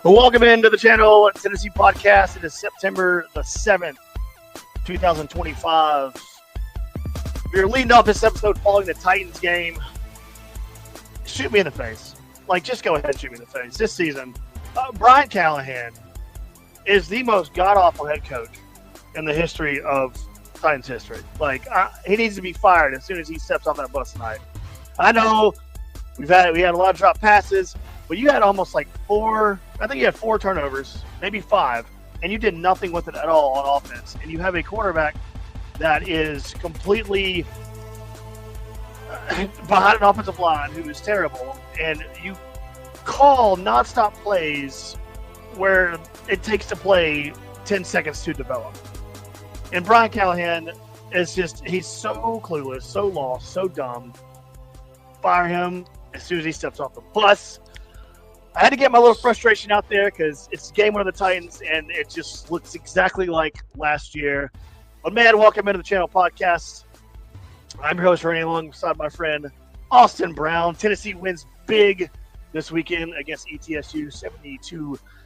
Welcome into the channel, Tennessee Podcast. It is September the 7th, 2025. We are leading off this episode following the Titans game. Shoot me in the face. Just go ahead and shoot me in the face. This season, Brian Callahan is the most god-awful head coach in the history of Titans history. He needs to be fired as soon as he steps off that bus tonight. I know we had a lot of drop passes, but you had almost four turnovers, maybe five, and you did nothing with it at all on offense. And you have a quarterback that is completely behind an offensive line who is terrible, and you call nonstop plays where it takes to play 10 seconds to develop. And Brian Callahan is he's so clueless, so lost, so dumb. Fire him as soon as he steps off the bus. I had to get my little frustration out there because it's game one of the Titans, and it just looks exactly like last year. But man, welcome into the channel podcast. I'm your host, Renee, alongside my friend Austin Brown. Tennessee wins big this weekend against ETSU,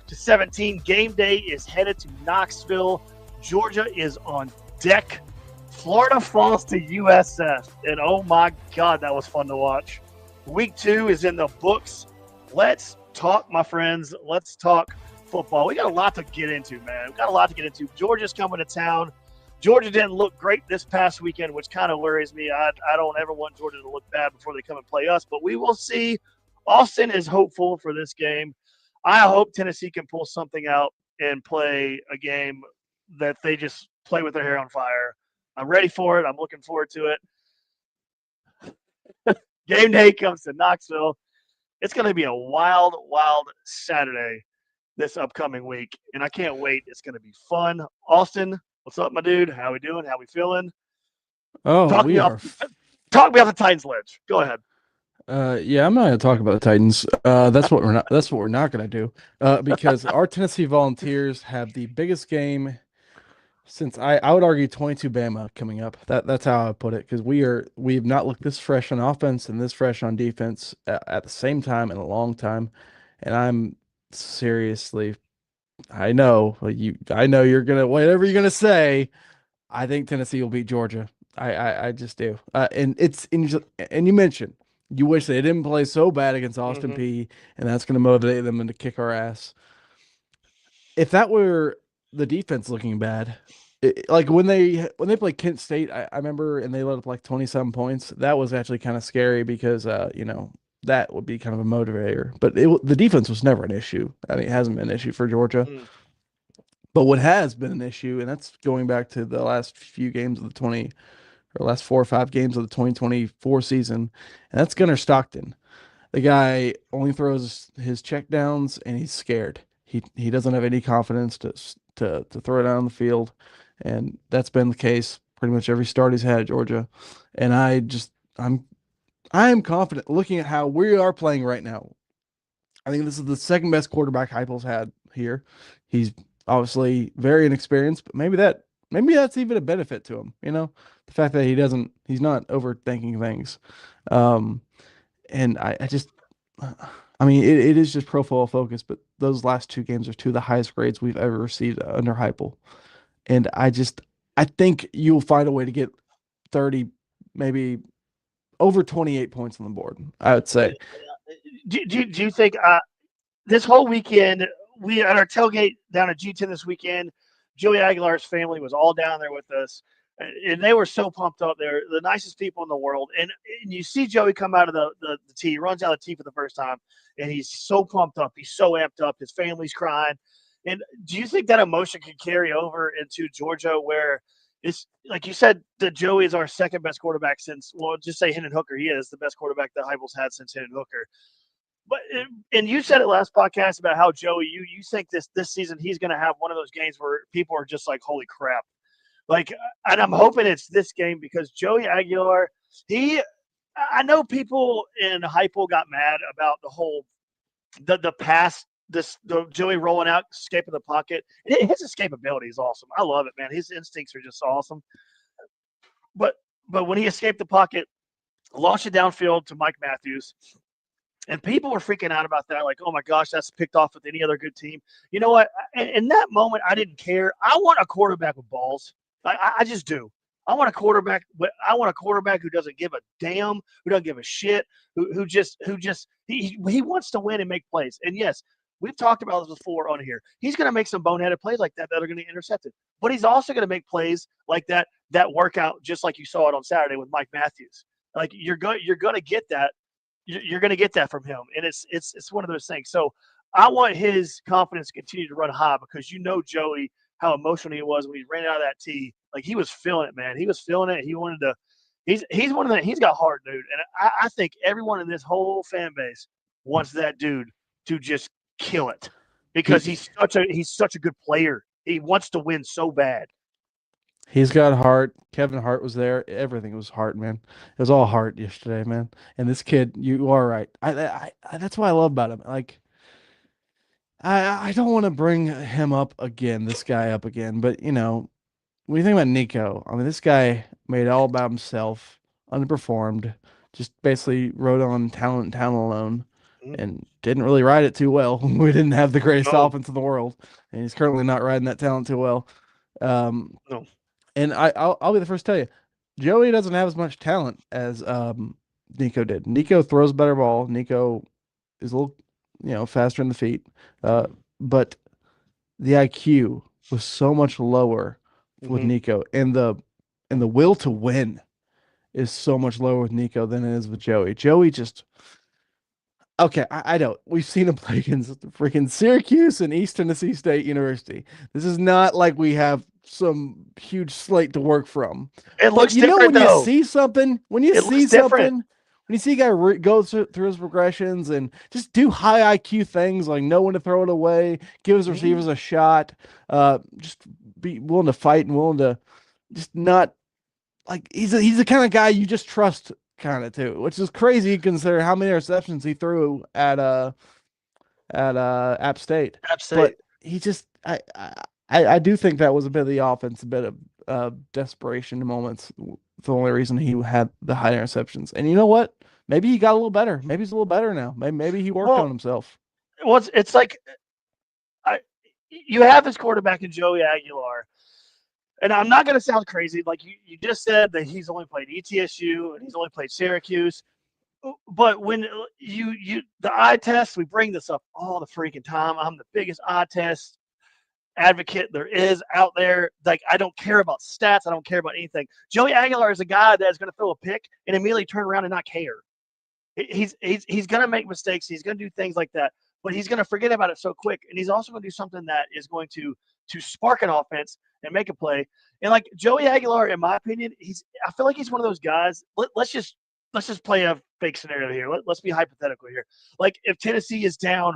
72-17. Game day is headed to Knoxville. Georgia is on deck. Florida falls to USF, and oh my God, that was fun to watch. Week 2 is in the books. Let's talk, my friends. Let's talk football. We got a lot to get into, man. We got a lot to get into. Georgia's coming to town. Georgia didn't look great this past weekend, which kind of worries me. I don't ever want Georgia to look bad before they come and play us, but we will see. Austin is hopeful for this game. I hope Tennessee can pull something out and play a game that they just play with their hair on fire. I'm ready for it. I'm looking forward to it. Game day comes to Knoxville. It's going to be a wild, wild Saturday this upcoming week, and I can't wait. It's going to be fun. Austin, what's up, my dude? How we doing? How we feeling? Oh, talk me off the Titans ledge. Go ahead. Yeah, I'm not going to talk about the Titans. That's what we're not going to do. Because our Tennessee Volunteers have the biggest game since I would argue 22 Bama coming up. That's how I put it, because we have not looked this fresh on offense and this fresh on defense at the same time in a long time. And I'm seriously, I know you're gonna, whatever you're gonna say. I think Tennessee will beat Georgia. I just do. And you mentioned you wish they didn't play so bad against Austin P, and that's going to motivate them to kick our ass. If that were the defense looking bad, when they played Kent State, I remember, and they let up 27 points. That was actually kind of scary because that would be kind of a motivator. But the defense was never an issue. I mean, it hasn't been an issue for Georgia. But what has been an issue, and that's going back to the last few games of the last 4 or 5 games of the 2024 season, and that's Gunnar Stockton. The guy only throws his checkdowns, and he's scared. He doesn't have any confidence to throw it down the field, and that's been the case pretty much every start he's had at Georgia. And I am confident looking at how we are playing right now. I think this is the second best quarterback Heupel's had here. He's obviously very inexperienced, but maybe that's even a benefit to him. The fact that he's not overthinking things. And it is just Pro Football Focus, but those last 2 games are 2 of the highest grades we've ever received under Heupel. And I think you'll find a way to get 30, maybe over 28 points on the board, I would say. Do you think this whole weekend, we at our tailgate down at G10 this weekend, Joey Aguilar's family was all down there with us, and they were so pumped up. They're the nicest people in the world. And you see Joey come out of the tee, runs out of the tee for the first time, and he's so pumped up. He's so amped up. His family's crying. And do you think that emotion could carry over into Georgia, where it's like you said, that Joey is our second best quarterback since, well, just say Hendon Hooker. He is the best quarterback that Heupel's had since Hendon Hooker. And you said it last podcast about how Joey, you think this season he's going to have one of those games where people are just like, holy crap. And I'm hoping it's this game, because Joey Aguilar, I know people in Heupel got mad about the whole, the pass, the Joey rolling out, escaping the pocket. His escapability is awesome. I love it, man. His instincts are just awesome. But when he escaped the pocket, launched it downfield to Mike Matthews, And people were freaking out about that, like, oh my gosh, that's picked off with any other good team. You know what? In that moment, I didn't care. I want a quarterback with balls. I just do. I want a quarterback. I want a quarterback who doesn't give a damn, who doesn't give a shit, who just he wants to win and make plays. And yes, we've talked about this before on here. He's going to make some boneheaded plays like that are going to get intercepted. But he's also going to make plays like that work out just like you saw it on Saturday with Mike Matthews. Like you're going to get that you're going to get that from him, and it's one of those things. So I want his confidence to continue to run high because you know Joey how emotional he was when he ran out of that tee. Like he was feeling it, man. He was feeling it. He wanted to. He's one of the. He's got heart, dude, and I think everyone in this whole fan base wants that dude to just kill it because He he's such a good player. He wants to win so bad. he's got heart. Kevin Hart was there. Everything was heart, man. It was all heart yesterday, man. And this kid, you are right. That's what I love about him. Like I don't want to bring him up again, this guy up again, but when you think about Nico, I mean, this guy made it all about himself, underperformed, just basically rode on talent alone, Mm, and didn't really ride it too well. We didn't have the greatest no, offense in the world, and he's currently not riding that talent too well. Um, no. and I'll be the first to tell you, Joey doesn't have as much talent as Nico did. Nico throws a better ball. Nico is a little, faster in the feet, but the IQ was so much lower with Mm-hmm. Nico, and the will to win is so much lower with Nico than it is with Joey. Joey just okay. I don't. We've seen him play against freaking Syracuse and East Tennessee State University. This is not like we have some huge slate to work from. It But looks different though. It looks different. when you see a guy go through his progressions and just do high IQ things like know when to throw it away, give his Mm-hmm. receivers a shot, just be willing to fight and willing to just not like he's the kind of guy you just trust kind of too, which is crazy considering how many interceptions he threw at App State. App State. But he just I do think that was a bit of the offense, a bit of desperation moments. The only reason he had the high interceptions. And you know what? Maybe he got a little better. Maybe he's a little better now. Maybe he worked on Well, himself. it's like I, you have this quarterback in Joey Aguilar, and I'm not going to sound crazy. Like you just said that he's only played ETSU and he's only played Syracuse. But when the eye test, we bring this up all the freaking time. I'm the biggest eye test advocate there is out there. Like I don't care about stats. I don't care about anything. Joey Aguilar is a guy that's going to throw a pick and immediately turn around and not care. He's going to make mistakes. He's going to do things like that, but he's going to forget about it so quick. And he's also going to do something that is going to spark an offense and make a play. And like Joey Aguilar, in my opinion, I feel like he's one of those guys. Let's just play a fake scenario here. Let's be hypothetical here. Like if Tennessee is down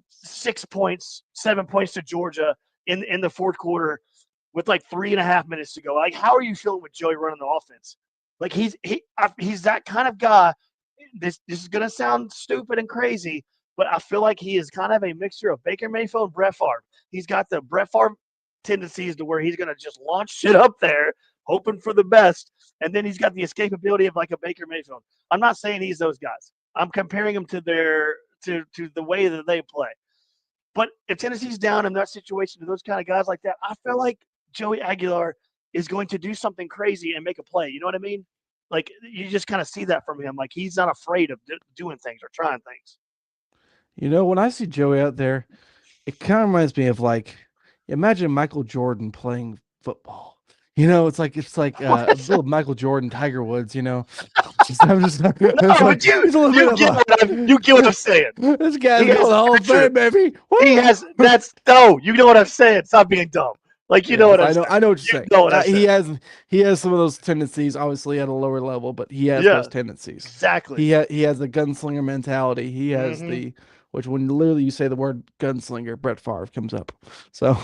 6 points, 7 points to Georgia in the fourth quarter with like 3.5 minutes to go. Like, how are you feeling with Joey running the offense? Like he's that kind of guy. This is gonna sound stupid and crazy, but I feel like he is kind of a mixture of Baker Mayfield and Brett Favre. He's got the Brett Favre tendencies to where he's gonna just launch shit up there, hoping for the best, and then he's got the escapability of like a Baker Mayfield. I'm not saying he's those guys. I'm comparing him to to the way that they play. But if Tennessee's down in that situation to those kind of guys like that, I feel like Joey Aguilar is going to do something crazy and make a play. You know what I mean? Like you just kind of see that from him. Like he's not afraid of doing things or trying things. When I see Joey out there, it kind of reminds me of like imagine Michael Jordan playing football. It's like a little Michael Jordan, Tiger Woods. It's No, like but you he's a little bit you of get what you get what I'm saying. this guy's He going to has the Hall of stature. Fame, baby. He Woo! has that's no. You know what I'm saying. Stop being dumb. Like you know Yes, what I'm I saying. know what you're You saying. know what I'm saying. He has some of those tendencies, obviously at a lower level, but he has Yeah, those tendencies. exactly. He has the gunslinger mentality. He has Hmm. the which when literally you say the word gunslinger, Brett Favre comes up. So,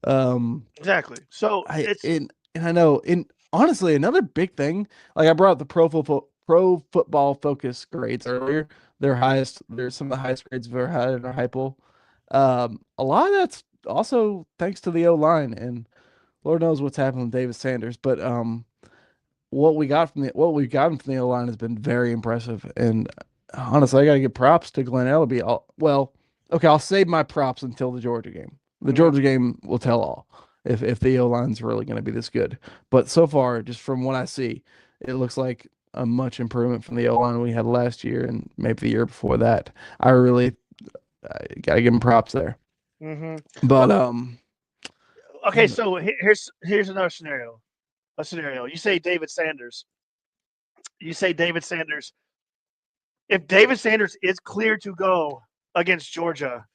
um, Exactly. So I it's and I know in honestly another big thing. Like I brought up the pro football focus grades earlier. They're some of the highest grades we've ever had in our high pool. A lot of that's also thanks to the O line and Lord knows what's happened with David Sanders, but what we've gotten from the O line has been very impressive, and honestly, I got to give props to Glenn Ellaby. Okay, I'll save my props until the Georgia game. The Hmm. Georgia game will tell all if the O line's really going to be this good. But so far, just from what I see, it looks like a much improvement from the O line we had last year and maybe the year before that. I got to give him props there. Hmm. But Well, okay. damn it, So here's another scenario. A scenario. You say David Sanders. You say David Sanders. If David Sanders is clear to go against Georgia,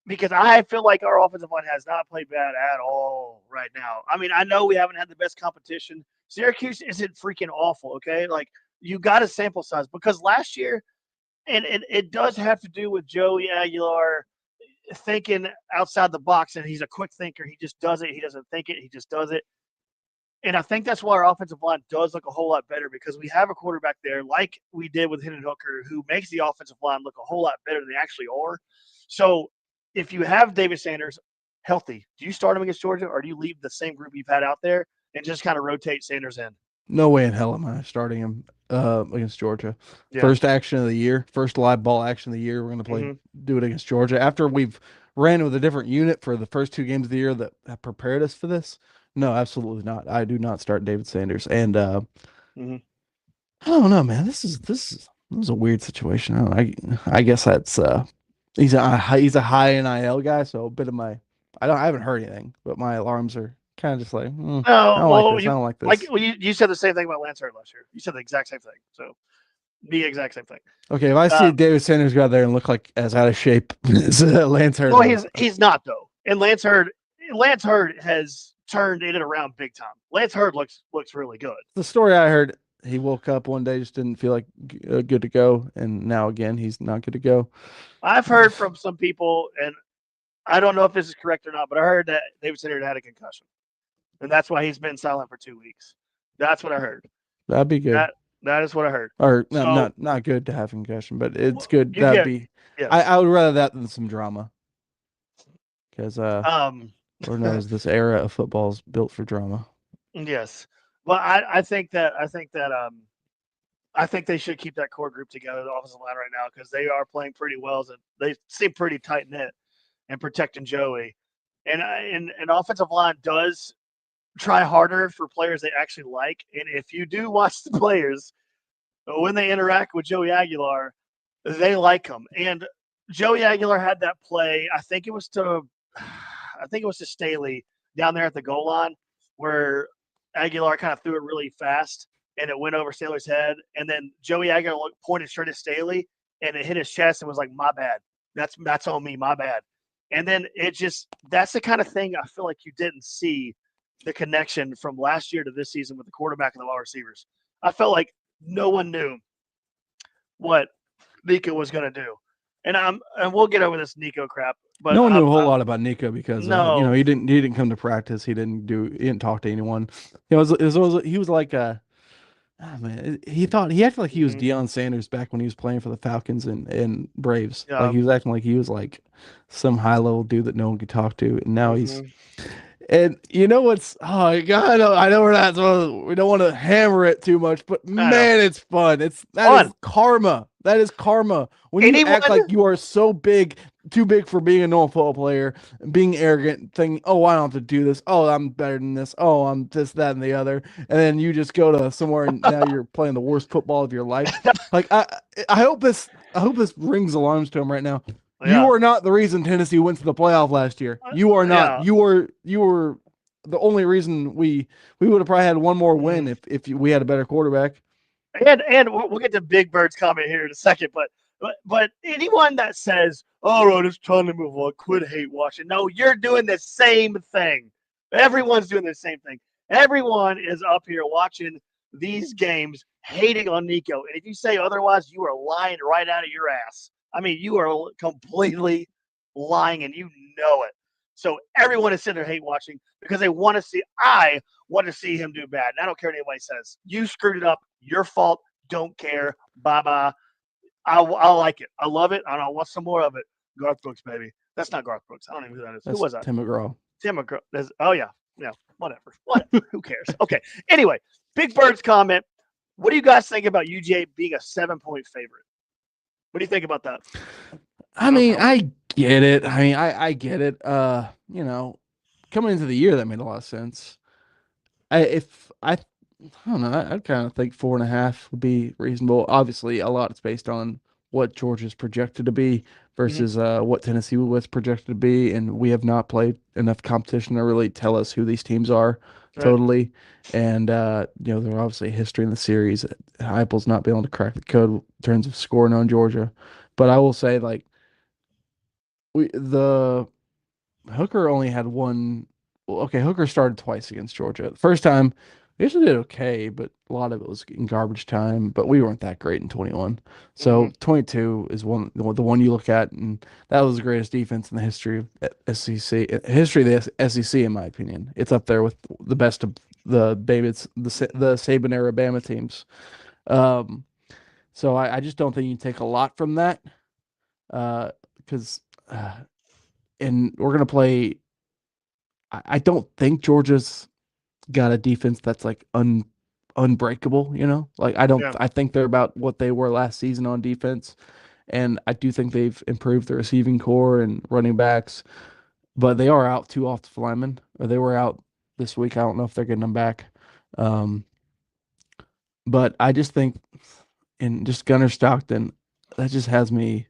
because I feel like our offensive line has not played bad at all right now. I mean, I know we haven't had the best competition. Syracuse isn't freaking awful, okay? Like, you got a sample size because last year, and it does have to do with Joey Aguilar thinking outside the box, and he's a quick thinker. He just does it. He doesn't think it. He just does it. And I think that's why our offensive line does look a whole lot better because we have a quarterback there, like we did with Hendon Hooker, who makes the offensive line look a whole lot better than they actually are. So if you have David Sanders healthy, do you start him against Georgia or do you leave the same group you've had out there and just kind of rotate Sanders in? no way in hell am I starting him against Georgia. Yeah. First action of the year, first live ball action of the year. We're going to Hmm. do it against Georgia after we've ran with a different unit for the first two games of the year that have prepared us for this. No, absolutely not. I do not start David Sanders, and Hmm. I don't know, man. This is a weird situation. I guess that's he's a high NIL guy, so a bit of my I haven't heard anything, but my alarms are kind of just like I No, don't like well, this. I don't like like this. well, you said the same thing about Lance Hurd last year. You said the exact same thing. So the exact same thing. Okay, if I see Uh, David Sanders go out there and look like as out of shape as Lance Hurd well, does, he's not though, and Lance Hurd has turned it around big time. Lance Hurd looks really good. the story I heard, he woke up one day just didn't feel like good to go, and now again he's not good to go. I've heard from some people, and I don't know if this is correct or not, but I heard that David Sanders had a concussion, and that's why he's been silent for 2 weeks. That's what I heard. That'd be good. That that is what I heard. Or no, So not good to have concussion, but it's good. you That'd get be. yes, I would rather that than some drama because um, Lord knows this era of football is built for drama. yes. Well, I think they should keep that core group together, the offensive line right now, because they are playing pretty well. And they seem pretty tight knit and protecting Joey. And offensive line does try harder for players they actually like. And if you do watch the players when they interact with Joey Aguilar, they like him. And Joey Aguilar had that play. I think it was to Staley down there at the goal line where Aguilar kind of threw it really fast and it went over Staley's head. And then Joey Aguilar pointed straight at Staley and it hit his chest and was like, "My bad. That's on me. My bad." And then that's the kind of thing I feel like you didn't see the connection from last year to this season with the quarterback and the wide receivers. I felt like no one knew what Nico was going to do. And we'll get over this Nico crap, but No one knew a whole lot about Nico because no. he didn't come to practice. He didn't talk to anyone. He was like ah, man, he acted like he was Mhm. Deion Sanders back when he was playing for the Falcons and Braves. Like Yeah. he was acting like he was like some high level dude that no one could talk to, and now he's Mhm. and you know what's oh my God, I know we don't want to hammer it too much, but I know. man, it's fun. That is Fun. karma. That is karma. When you act like Anyone? you are so big, too big for being a normal football player, being arrogant, thinking, "Oh, I don't have to do this. Oh, I'm better than this. Oh, I'm this, that, and the other," and then you just go to somewhere and now you're playing the worst football of your life. Like I hope this rings alarms to him right now. You Yeah. are not the reason Tennessee went to the playoff last year. You are not. Yeah. You were the only reason we would have probably had one more win Mhm. if we had a better quarterback. And we'll get to Big Bird's comment here in a second, but anyone that says, "All right, it's time to move on," quit hate watching. No, you're doing the same thing. Everyone's doing the same thing. Everyone is up here watching these games, hating on Nico. And if you say otherwise, you are lying right out of your ass. I mean, you are completely lying, and you know it. So everyone is sitting there hate watching because they want to see. I want to see him do bad. And I don't care what anybody says. You screwed it up. Your fault. Don't care. Bye bye. I like it. I love it. I don't want some more of it. Garth Brooks, baby. That's not Garth Brooks. I don't even know who that is. Who That's was that? Tim McGraw. Tim McGraw. Oh yeah, yeah. Whatever. Whatever. Who cares? Okay. Anyway, Big Bird's comment. What do you guys think about UGA being a 7-point favorite? What do you think about that? I Of mean, how? I get it. I mean, I get it. Coming into the year, that made a lot of sense. I don't know. I'd kind of think 4.5 would be reasonable. Obviously, a lot is based on what Georgia's projected to be Mhm. versus what Tennessee was projected to be, and we have not played enough competition to really tell us who these teams are Right. totally. And there's obviously a history in the series. Heupel's not been able to crack the code in terms of scoring on Georgia, but I will say like the Hooker only had one. Well, okay, Hooker started twice against Georgia. The first time, we actually did okay, but a lot of it was in garbage time. But we weren't that great in 21. Hmm. So 22 is the one you look at, and that was the greatest defense in the history of history of the SEC, in my opinion. It's up there with the best of the the Saban era Bama teams. Um, so I just don't think you can take a lot from that, because. And we're gonna play. I don't think Georgia's got a defense that's like unbreakable, you know? Like I don't Yeah. I think they're about what they were last season on defense. And I do think they've improved their receiving core and running backs, but they are out two offensive linemen. Or they were out this week. I don't know if they're getting them back. Um, but I just think in just Gunnar Stockton, that just has me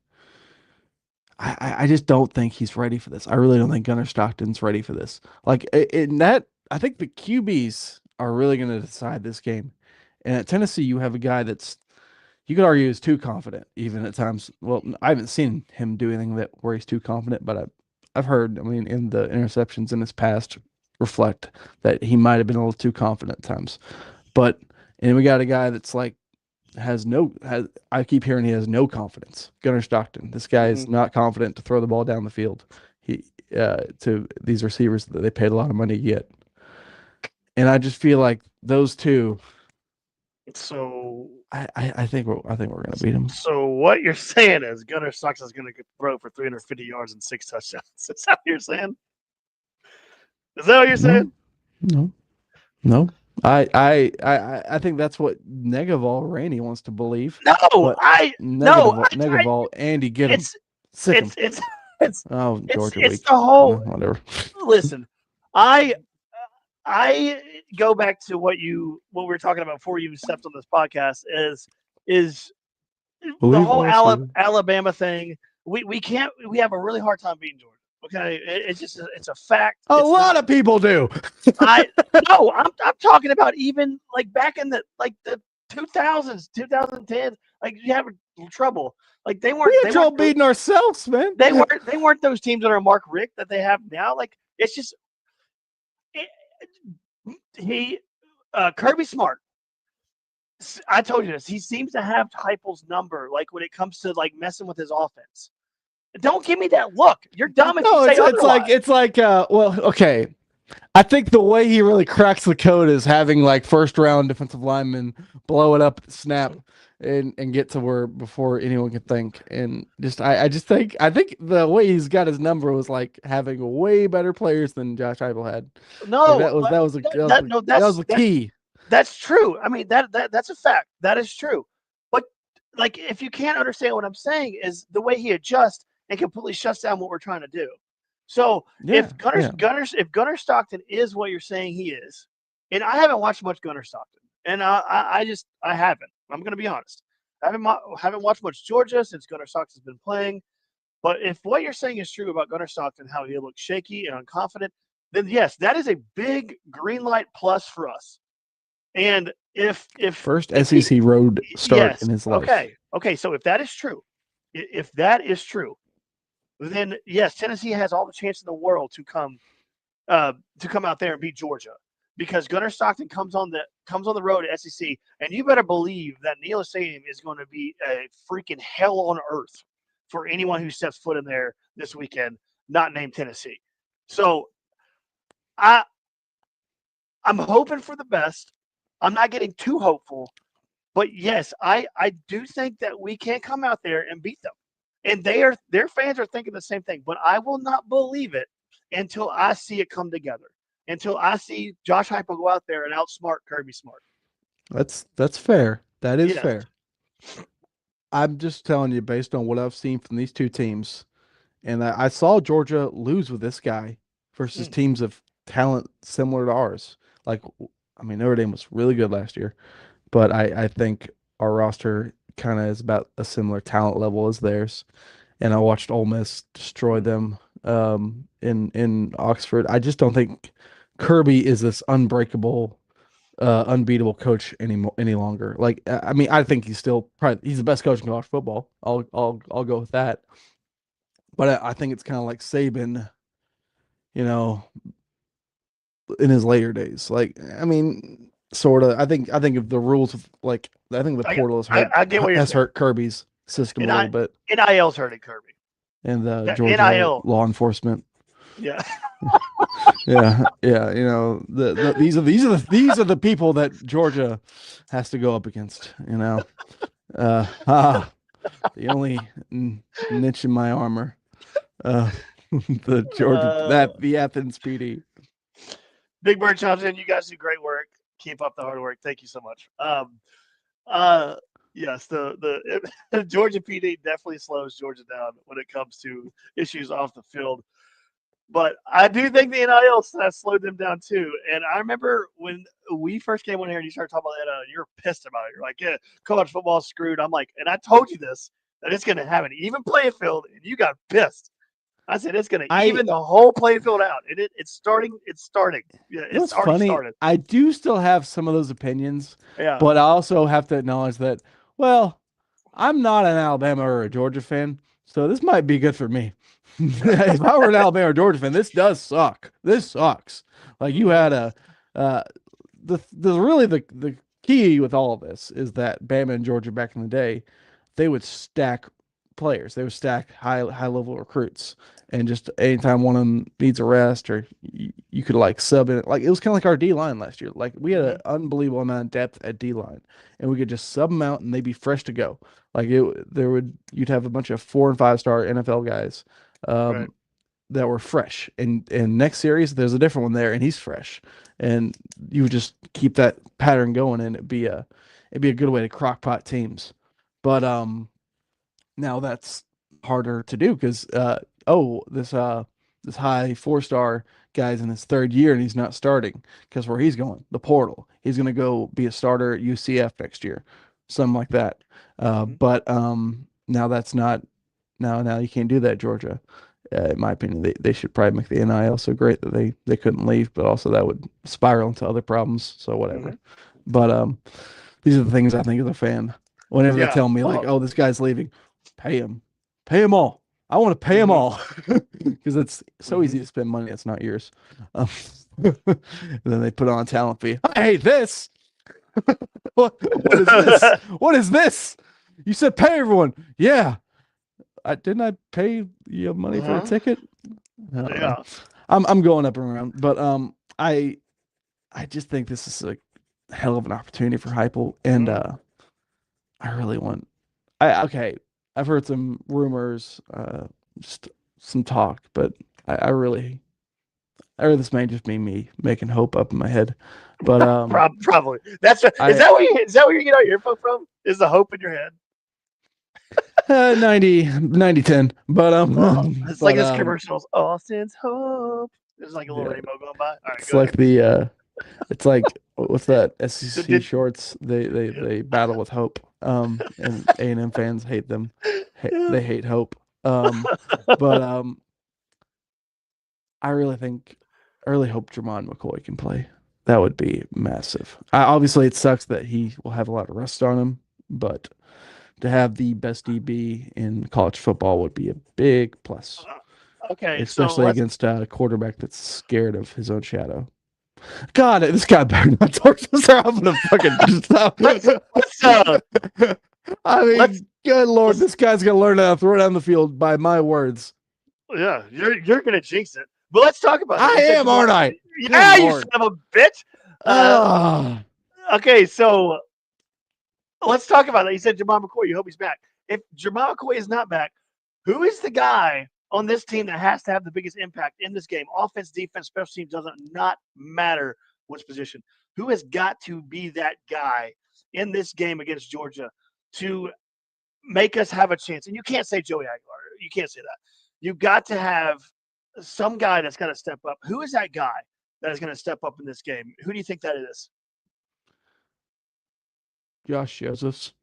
I just don't think he's ready for this. I really don't think Gunnar Stockton's ready for this. Like in that, I think the QBs are really going to decide this game. And at Tennessee, you have a guy that's you could argue is too confident, even at times. Well, I haven't seen him do anything that where he's too confident, but I've heard. I mean, in the interceptions in his past reflect that he might have been a little too confident at times. But and we got a guy that's like has I keep hearing he has no confidence. Gunnar Stockton. This guy Hmm. is not confident to throw the ball down the field. He to these receivers that they paid a lot of money to get. And I just feel like those two So, I think we're gonna beat them. so what you're saying is Gunnar Sucks is going to throw for 350 yards and 6 touchdowns. Is that what you're saying? Is that what you're No, saying? no, no. I think that's what Negaval Rainey wants to believe, No, but no, Negaval Andy, get him, it's, sick him. it's, it's, Oh, Georgia it's week, the whole. whatever. Listen, I, I go back to what we were talking about before you stepped on this podcast is the Believe whole all season. Alabama thing. We can't. We have a really hard time beating Georgia. Okay, it's just it's a fact. A It's lot not. of people do. I no. I'm talking about even like back in the 2000s, 2010s. Like you have trouble. Like We had they weren't trouble beating ourselves, man. they weren't those teams that are Mark Rick that they have now. Like it's just it, he Kirby Smart. I told you this. He seems to have Heupel's number. Like when it comes to like messing with his offense. Don't give me that look. You're dumb if you No, say otherwise. it's like well, okay. I think the way he really cracks the code is having like first round defensive linemen blow it up at the snap and get to where before anyone can think. And just I just think I think the way he's got his number was like having way better players than Josh Heupel had. Like No, no, that was the key. that's true. I mean that's a fact. That is true. But like if you can't understand what I'm saying is the way he adjusts and completely shuts down what we're trying to do. So Yeah, yeah. If Gunnar Stockton is what you're saying he is, and I haven't watched much Gunnar Stockton, and I just I haven't. I'm going to be honest. Haven't watched much Georgia since Gunnar Stockton's been playing. But if what you're saying is true about Gunnar Stockton, how he looks shaky and unconfident, then yes, that is a big green light plus for us. And First if he SEC road start in yes, his life. okay, so if that is true, if that is true, then yes, Tennessee has all the chance in the world to come out there and beat Georgia because Gunnar Stockton comes on the road at SEC, and you better believe that Neal Stadium is going to be a freaking hell on earth for anyone who steps foot in there this weekend, not named Tennessee. So I I'm hoping for the best. I'm not getting too hopeful, but yes, I do think that we can come out there and beat them. And their fans are thinking the same thing, but I will not believe it until I see it come together. Until I see Josh Heupel go out there and outsmart Kirby Smart. That's fair. That is Yes. fair. I'm just telling you, based on what I've seen from these two teams, and I saw Georgia lose with this guy versus Mm, teams of talent similar to ours. Like, I mean, Notre Dame was really good last year, but I think our roster kind of is about a similar talent level as theirs. And I watched Ole Miss destroy mm. them in Oxford. I just don't think Kirby is this unbreakable, unbeatable coach any longer. Like, I mean, I think he's the best coach in college football. I'll go with that. But I think it's kind of like Saban, you know, in his later days. Like, I mean, sort of. I think if the rules of like, I think the I, portal I get what you're has saying. hurt Kirby's system a And little bit, NIL's hurting Kirby. and the The Georgia NIL, law enforcement. yeah. Yeah, yeah. These are the people that Georgia has to go up against. Uh, ah, the only niche in my armor. Uh, Uh, the Athens PD. Big Bird chimes in. You guys do great work. Keep up the hard work. Thank you so much. Uh, yes, the Georgia PD definitely slows Georgia down when it comes to issues off the field. But I do think the NIL has slowed them down too. And I remember when we first came on here and you started talking about that, you were pissed about it. You're like, yeah, college football's screwed. I'm like, and I told you this, that it's going to have an even playing field, and you got pissed. I said it's going to I even the whole playing field out. And it's starting. It's starting. Yeah, You know it's what's already funny? started. I do still have some of those opinions, Yeah. but I also have to acknowledge that, well, I'm not an Alabama or a Georgia fan, so this might be good for me. If I were an Alabama or Georgia fan, this does suck. This sucks. Like you Mm-hmm. had uh, the key with all of this is that Bama and Georgia back in the day, they would stack players. They would stack high level recruits, and just anytime one of them needs a rest or you could like sub in it. Like it was kind of like our D line last year. Like we had Mm-hmm. an unbelievable amount of depth at D line, and we could just sub them out and they'd be fresh to go. Like you'd have a bunch of 4 and 5 star NFL guys. Right. Um, that were fresh. And next series, there's a different one there, and he's fresh. And you would just keep that pattern going, and it'd be a good way to crockpot teams. But now that's harder to do because this high 4 star guy's in his third year and he's not starting because where he's going, the portal. He's gonna go be a starter at UCF next year, something like that. Mm-hmm. But now that's not now you can't do that, Georgia. In my opinion, they should probably make the NIL so great that they couldn't leave, but also that would spiral into other problems. So Mm-hmm. whatever. But these are the things I think as a fan. Whenever they Yeah. tell me like, Well. "Oh, this guy's leaving," pay him all. I want to pay them Mm-hmm. all because it's so Mm-hmm. easy to spend money that's not yours. Um, and then they put on a talent fee. I hate this. What is this? What is this? You said pay everyone. Yeah, I didn't. I pay you money for a Uh-huh. ticket. I don't know. Yeah. I'm going up and around, but I just think this is a hell of an opportunity for Heupel, and Mm-hmm. I really want. I okay. I've heard some rumors, just some talk, but I really, this may just be me making hope up in my head, but Probably. That's I is that where you get all your info from? Is the hope in your head? 90 10, but It's like this commercials. Austin's hope. There's like a little yeah, rainbow going by. All right, it's go ahead. like it's like what's that Did, SEC did, shorts? yeah, They battle with hope. And A&M fans hate them. yeah. They hate hope. But I really think, I really hope Jermon McCoy can play. That would be massive. Obviously, it sucks that he will have a lot of rust on him, but to have the best DB in college football would be a big plus, Okay, so especially against a quarterback that's scared of his own shadow. God, this guy better not torch us, or I'm gonna fucking stop. let's I let's mean, good lord, let's this guy's gonna learn how to throw down the field by my words. yeah, you're gonna jinx it. But let's talk about that. I You said am, Jamar. aren't I? Good Yeah, you son lord. of a bitch. Uh, Ah. okay, so let's talk about that. You said Jamar McCoy. You hope he's back. If Jamar McCoy is not back, who is the guy on this team that has to have the biggest impact in this game? Offense, defense, special teams doesn't not matter which position. Who has got to be that guy in this game against Georgia to make us have a chance. And you can't say Joey Aguilar. You can't say that. You've got to have some guy that's got to step up. Who is that guy that is going to step up in this game? Who do you think that is? Josh Josephs.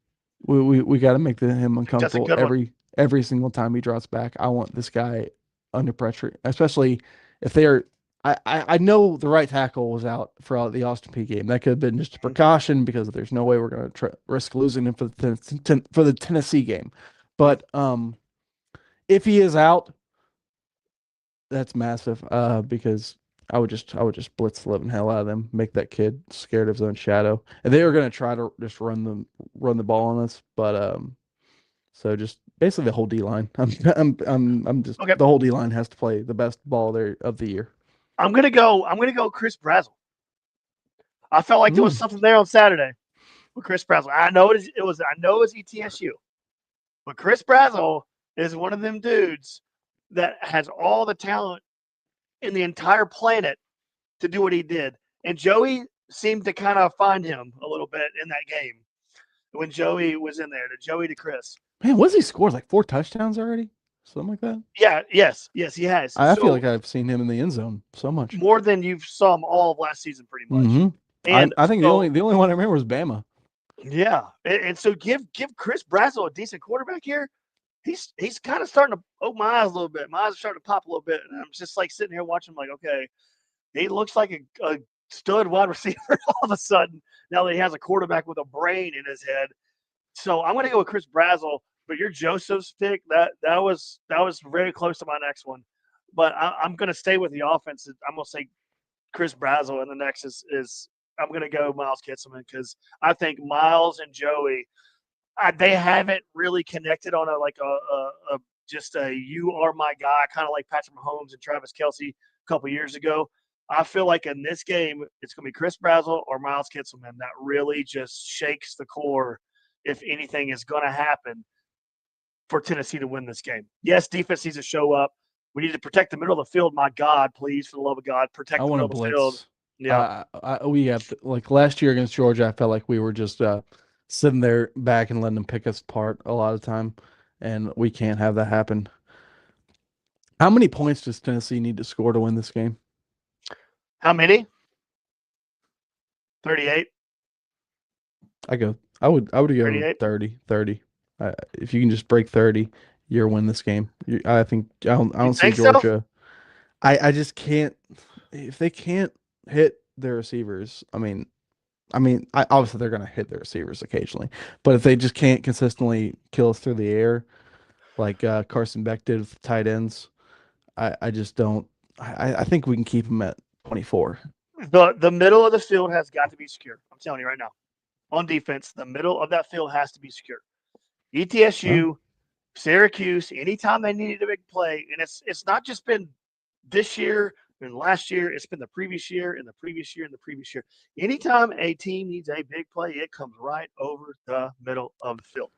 We got to make him That's a uncomfortable good one. every single time he drops back. I want this guy under pressure, especially if they are. I know the right tackle was out for the Austin P game. That could have been just a precaution because there's no way we're going to risk losing him for the Tennessee game. But if he is out, that's massive. Because I would just blitz the living hell out of them, make that kid scared of his own shadow. And they were gonna try to just run the ball on us, but so just basically the whole D line. I'm just Okay. the whole D line has to play the best ball there of the year. I'm gonna go Chris Brazzle. I felt like there was Mm. something there on Saturday with Chris Brazzle. I know it's ETSU, but Chris Brazzle is one of them dudes that has all the talent in the entire planet to do what he did. And Joey seemed to kind of find him a little bit in that game when Joey was in there, to Joey to Chris. Man, what's he scored like 4 touchdowns already? Something like that. Yeah, yes, he has. I feel So like I've seen him in the end zone so much. more than you saw him all of last season, pretty much. Hmm. And I think so, the only one I remember was Bama. yeah, and so give Chris Brazzle a decent quarterback here. He's kind of starting to open my eyes a little bit. My eyes are starting to pop a little bit, and I'm just like sitting here watching, like, okay, he looks like a stud wide receiver all of a sudden. Now that he has a quarterback with a brain in his head, so I'm going to go with Chris Brazzle. But your Joseph's pick that was very close to my next one. But I'm going to stay with the offense. I'm going to say Chris Brazzle, and the next is I'm going to go Miles Kitselman because I think Miles and Joey they haven't really connected on a just a you are my guy, kind of like Patrick Mahomes and Travis Kelce a couple years ago. I feel like in this game, it's going to be Chris Brazzle or Miles Kitselman that really just shakes the core if anything is going to happen for Tennessee to win this game. Yes, defense needs to show up. We need to protect the middle of the field. My God, please, for the love of God, I protect the want to middle of the field. blitz. Yeah. We have like last year against Georgia. I felt like we were just sitting there back and letting them pick us apart a lot of the time, and we can't have that happen. How many points does Tennessee need to score to win this game? How many? 38. I would go 38. 30, 30. If you can just break 30, you're win this game. I think I You don't see think so? Georgia. I just can't if they can't hit their receivers. Obviously they're going to hit their receivers occasionally, but if they just can't consistently kill us through the air, like Carson Beck did with tight ends, I just don't. I think we can keep them at 24. The middle of the field has got to be secure. I'm telling you right now. On defense, the middle of that field has to be secure. Well, ETSU, Syracuse, anytime they needed a big play, and it's not just been this year and last year, it's been the previous year and the previous year and the previous year. Anytime a team needs a big play, it comes right over the middle of the field.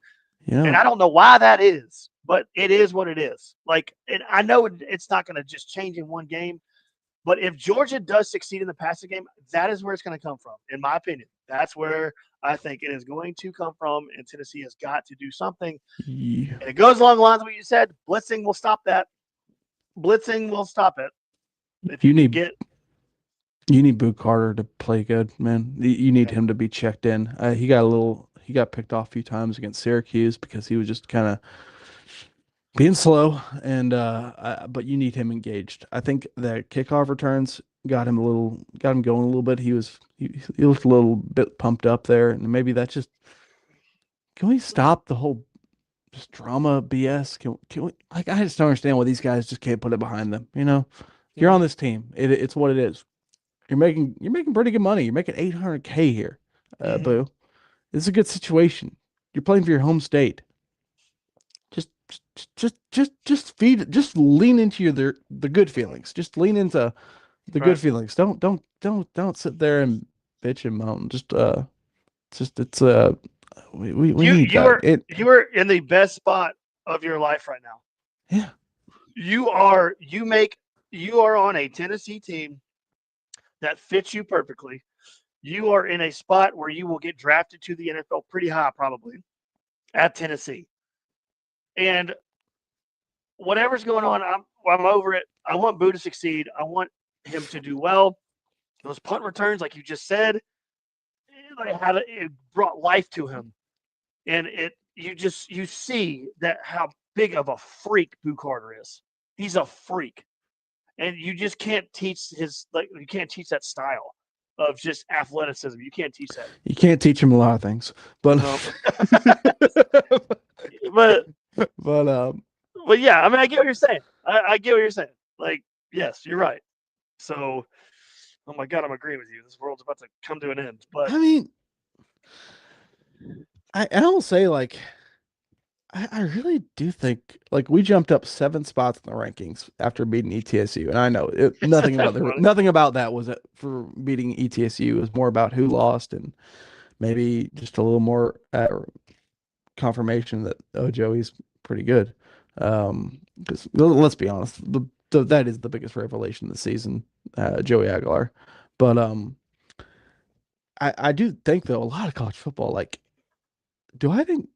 And I don't know why that is, but it is what it is. Like, and I know it's not going to just change in one game, but if Georgia does succeed in the passing game, that is where it's going to come from, in my opinion. That's where I think it is going to come from, and Tennessee has got to do something. yeah. And it goes along the lines of what you said. Blitzing will stop that. Blitzing will stop it. If you You can need get you need Boo Carter to play good, man. You need him to be checked in. He got picked off a few times against Syracuse because he was just kind of being slow, and but you need him engaged. I think that kickoff returns got him going a little bit. He looked a little bit pumped up there, and maybe that's just can we stop the whole just drama BS? Can we like I just don't understand why these guys just can't put it behind them. You're on this team. It's what it is. You're making pretty good money. You're making 800K here, Boo. This is a good situation. You're playing for your home state. Just just lean into the good feelings. Just lean into the good right. feelings. Don't sit there and bitch and moan. It's we need You that. are you are in the best spot of your life right now. Yeah. You are on a Tennessee team that fits you perfectly. You are in a spot where you will get drafted to the NFL pretty high, probably at Tennessee. And whatever's going on, I'm over it. I want Boo to succeed. I want him to do well. Those punt returns, like you just said, it brought life to him, and you see that how big of a freak Boo Carter is. He's a freak, and you just can't teach you can't teach that style of just athleticism. You can't teach that. You can't teach him a lot of things, but No. but but but yeah, I mean, I get what you're saying. I get what you're saying. Like, yes, you're right. So, oh my God, I'm agreeing with you. This world's about to come to an end. But I mean, I will say like I really do think like we jumped up 7 spots in the rankings after beating ETSU, and I know isn't that funny? nothing about that was for beating ETSU. It was more about who lost and maybe just a little more confirmation that Joey's pretty good. Because let's be honest, that is the biggest revelation of the season, Joey Aguilar. But I do think though a lot of college football like do I don't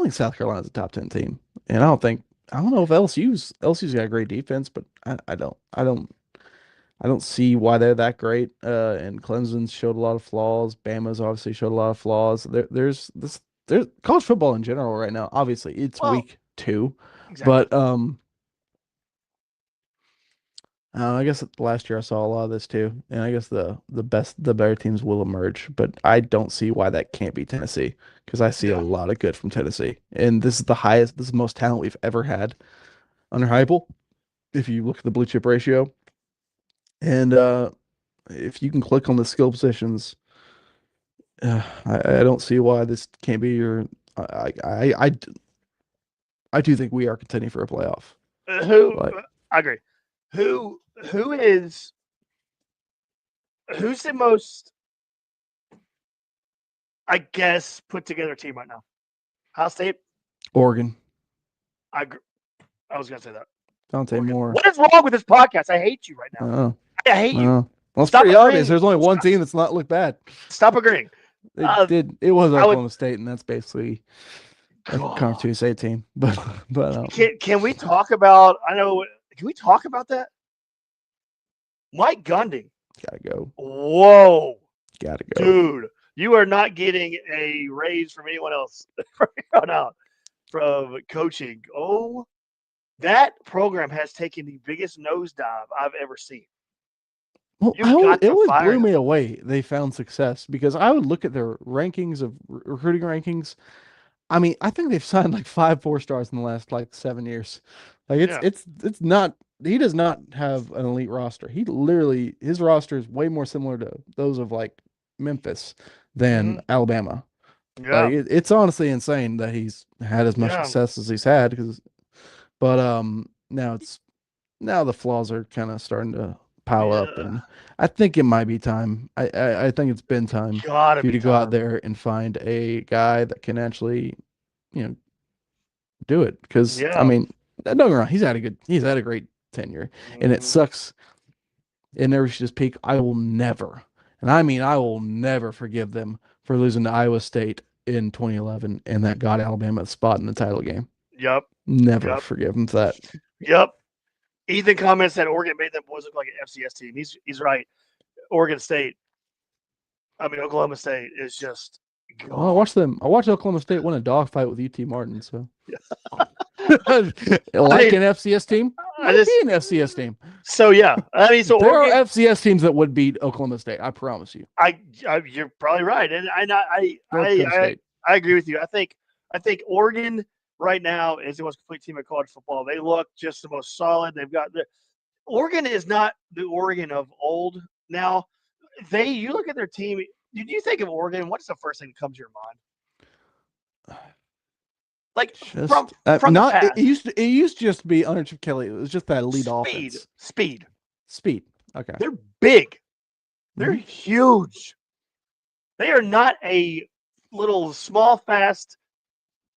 think South Carolina's a top 10 team. And I don't know if LSU's got a great defense, but I don't see why they're that great. And Clemson showed a lot of flaws. Bama's obviously showed a lot of flaws. There's college football in general right now. Obviously, it's Well, week 2, exactly. but I guess last year I saw a lot of this too, and I guess the better teams will emerge, but I don't see why that can't be Tennessee because I see a Yeah. lot of good from Tennessee, and this is the most talent we've ever had under Heupel. If you look at the blue chip ratio, and if you can click on the skill positions, I don't see why this can't be your. I do think we are contending for a playoff. Who Like I agree. Who who is who's the most, I guess, put together team right now? Ohio State. Oregon, I agree. I was gonna say that. Dante Oregon. Moore. What is wrong with this podcast? I hate you right I now. don't know. I hate you. Well, it's Stop pretty obvious. agreeing. There's only one team that's not looked bad. Stop agreeing. It did. It was I would. Oklahoma State, and that's basically a Conference God. 2 team. But Can we talk about? I know. Can we talk about that? Mike Gunding. gotta go. Whoa, Gotta go. dude, you are not getting a raise from anyone else from here on out from coaching. Oh, that program has taken the biggest nosedive I've ever seen. Well, You've got it to always fire blew him. me away. They found success because I would look at their rankings of recruiting rankings. I mean, I think they've signed like 5 4 stars in the last like 7 years. Like Yeah. it's not. He does not have an elite roster. He literally his roster is way more similar to those of like Memphis than Hmm. Alabama. Yeah. Like it's honestly insane that he's had as much Yeah. success as he's had but now the flaws are kind of starting to pile up, Yeah. and I think it might be time. I think it's been time Gotta for you be to go out time. there and find a guy that can actually, you know, do it. Because I Yeah. mean, don't get me wrong, he's had a great tenure, and it Hmm. sucks. It never should just peak. I will never, and I mean I will never forgive them for losing to Iowa State in 2011 and that got Alabama a spot in the title game. Yep. Never Yep. forgive them for that. Yep. Ethan comments that Oregon made them boys look like an FCS team. He's right. Oregon State. I mean, Oklahoma State is just Well, God. I watched Oklahoma State win a dogfight with UT Martin, so I like mean, an FCS team, I might be just an FCS team. so yeah. I mean, so There are Oregon. FCS teams that would beat Oklahoma State. I promise you. You're probably right, and North Dakota State. I agree with you. I think Oregon right now is the most complete team in college football. They look just the most solid. They've got the Oregon is not the Oregon of old now. You look at their team. Did you think of Oregon? What's the first thing that comes to your mind? Like Just from the not past, it used to just be under Chip Kelly. It was just that elite speed, offense. speed. Speed. Okay. They're big. They're Hmm. huge. They are not a little small, fast,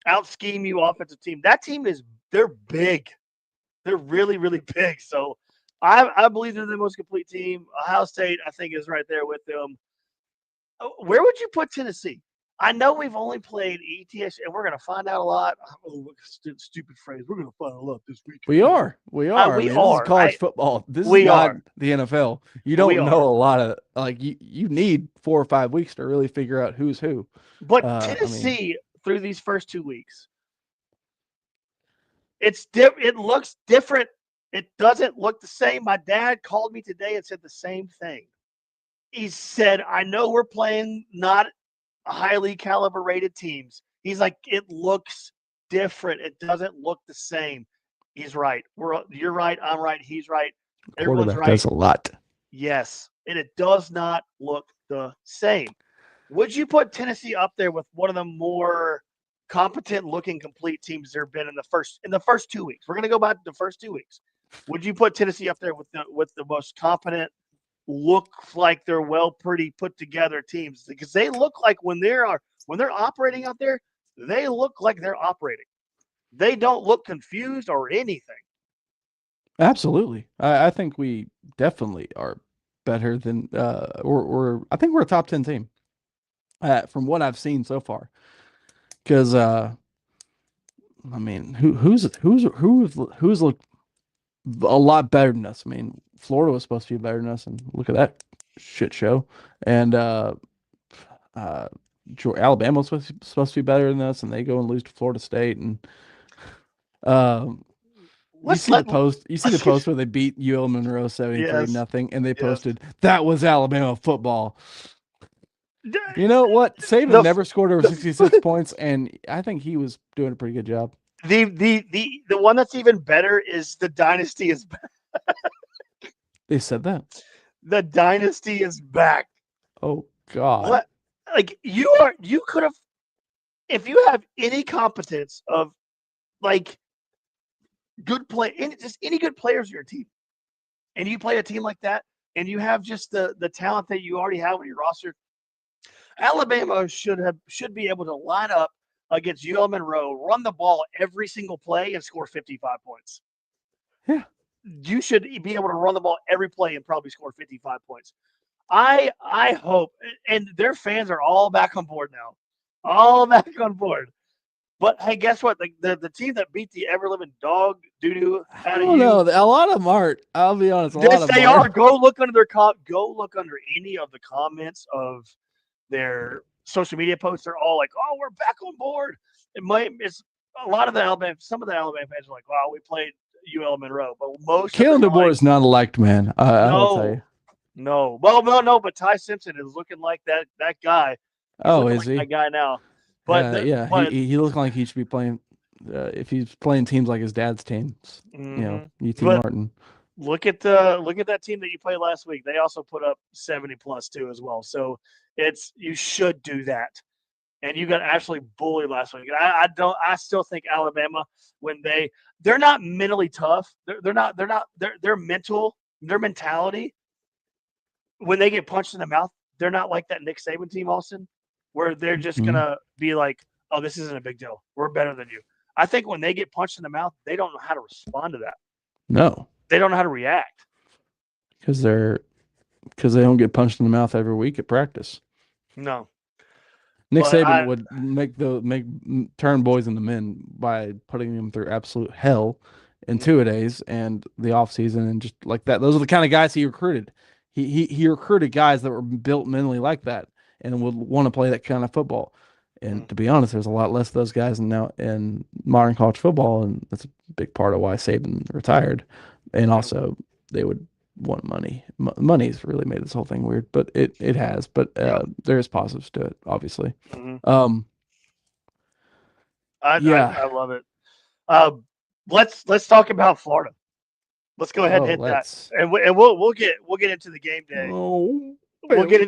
out scheme you offensive team. That team they're big. They're really, really big. So I believe they're the most complete team. Ohio State, I think, is right there with them. Where would you put Tennessee? I know we've only played ETS, and we're going to find out a lot. Oh, stupid phrase. We're going to find out a lot this weekend. We are. We are. I We mean, this is are. college football. This is We not are. the NFL. You We don't know are. a lot of like you need 4 or 5 weeks to really figure out who's who. But I mean, Tennessee, through these first 2 weeks, it looks different. It doesn't look the same. My dad called me today and said the same thing. He said, I know we're playing not highly caliber rated teams. He's like, it looks different. It doesn't look the same. He's right. You're right. I'm right. He's right. Everyone's quarterback right. does a lot. Yes. And it does not look the same. Would you put Tennessee up there with one of the more competent looking complete teams there have been in the first 2 weeks? We're going to go back to the first 2 weeks. Would you put Tennessee up there with the most competent, look like they're pretty put together teams? Because they look like when they're operating out there, they look like they're operating. They don't look confused or anything. Absolutely. I think we definitely are better than I think we're a top 10 team from what I've seen so far. Because I mean, who's looked a lot better than us? I mean, Florida was supposed to be better than us, and look at that shit show. And uh, Alabama was supposed to be better than us, and they go and lose to Florida State. And um, you see the post. You see the post where they beat UL Monroe 73-0, and they posted that was Alabama football. You know what? Saban never scored over 66 points, and I think he was doing a pretty good job. The one that's even better is the dynasty is back. They said that. The dynasty is back. Oh God. What? Like you could have, if you have any competence of like good play, just any good players in your team, and you play a team like that, and you have just the talent that you already have on your roster, Alabama should be able to line up against UL Monroe, run the ball every single play, and score 55 points. Yeah. You should be able to run the ball every play and probably score 55 points. I hope, and their fans are all back on board now, all back on board. But hey, guess what? The team that beat the ever living dog doo doo out of you. No, a lot of them aren't. I'll be honest. Yes, they are. Go look under Go look under any of the comments of their social media posts. They're all like, "Oh, we're back on board." It's a lot of some of the Alabama fans are like, "Wow, we played UL Monroe," but most Kalen DeBoer is not a liked man. I will tell you. No. Well, no, but Ty Simpson is looking like that guy. He's looking like he? That guy now. But he looks like he should be playing. If he's playing teams like his dad's teams, UT Martin. Look at that team that you played last week. They also put up 70 plus too as well. So you should do that. And you got absolutely bullied last week. I still think Alabama, when they're not mentally tough. Their mentality, when they get punched in the mouth, they're not like that Nick Saban team, Austin, where they're just gonna be like, "Oh, this isn't a big deal. We're better than you." I think when they get punched in the mouth, they don't know how to respond to that. No, they don't know how to react because they don't get punched in the mouth every week at practice. No, Nick Saban would turn boys into men by putting them through absolute hell in 2-a-days and the off season and just like that. Those are the kind of guys he recruited. He recruited guys that were built mentally like that and would want to play that kind of football. And to be honest, there's a lot less of those guys now in modern college football, and that's a big part of why Saban retired. And also, they would want money. Money's really made this whole thing weird, but it has. But there's positives to it, obviously. Mm-hmm. I love it. Let's talk about Florida. Let's go ahead and hit that, and we'll get into the game day. We'll get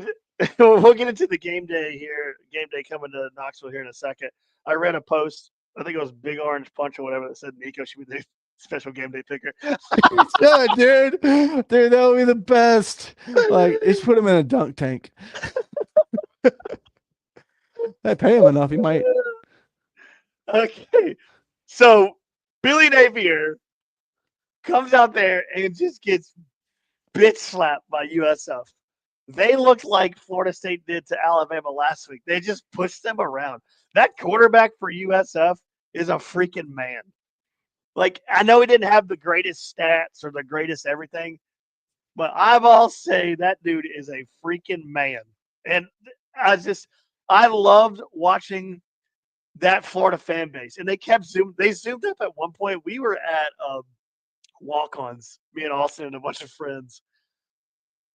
into the game day here. Game day coming to Knoxville here in a second. I read a post. I think it was Big Orange Punch or whatever that said Nico should be the special game day picker. Yeah, dude, that would be the best. Like, just put him in a dunk tank. They pay him enough, he might. Okay, so Billy Napier comes out there and just gets bitch slapped by USF. They looked like Florida State did to Alabama last week. They just pushed them around. That quarterback for USF is a freaking man. Like, I know he didn't have the greatest stats or the greatest everything, but I'll say that dude is a freaking man. And I loved watching that Florida fan base. And they zoomed up at one point. We were at walk-ons, me and Austin and a bunch of friends.